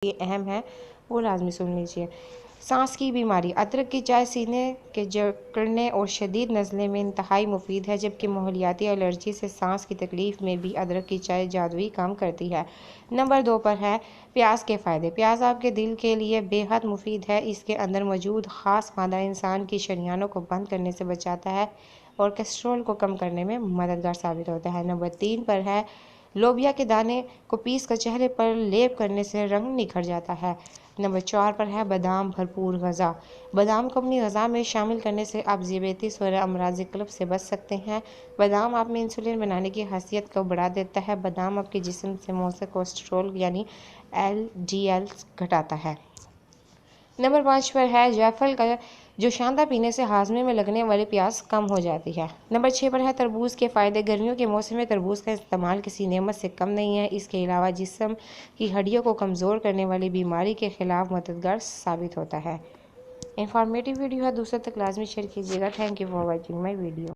लिए अहम है वो लाजमी सुन लीजिए। सांस की बीमारी। अदरक की चाय सीने के जकड़ने और शदीद नज़ले में इंतहाई मुफीद है, जबकि माहौलियाती एलर्जी से सांस की तकलीफ में भी अदरक की चाय जादुई काम करती है। नंबर 2 पर है प्याज के फ़ायदे। प्याज आपके दिल के लिए बेहद मुफीद है। इसके अंदर मौजूद ख़ास मादा इंसान की शरियानों को बंद करने से बचाता है और कोलेस्ट्रॉल को कम करने में मददगार साबित होता है। नंबर 3 पर है लोबिया के दाने को पीस कर चेहरे पर लेप करने से रंग निखर जाता है। नंबर 4 पर है बादाम भरपूर गज़ा। बादाम को अपनी गज़ा में शामिल करने से आप ज़ियाबतीस व अमराज़ क़ल्ब से बच सकते हैं। बादाम आप में इंसुलिन बनाने की हैसियत को बढ़ा देता है। बादाम आपके जिस्म से मौसर कोलेस्ट्रॉल यानी LDL घटाता है। नंबर 5 पर है जायफल का जो शानदार पीने से हाजमे में लगने वाली प्यास कम हो जाती है। नंबर 6 पर है तरबूज के फ़ायदे। गर्मियों के मौसम में तरबूज का इस्तेमाल किसी नेमत से कम नहीं है। इसके अलावा जिस्म की हड्डियों को कमज़ोर करने वाली बीमारी के ख़िलाफ़ मददगार साबित होता है। इंफॉर्मेटिव वीडियो है, दूसरों तक लाजमी शेयर कीजिएगा। Thank you for watching my video.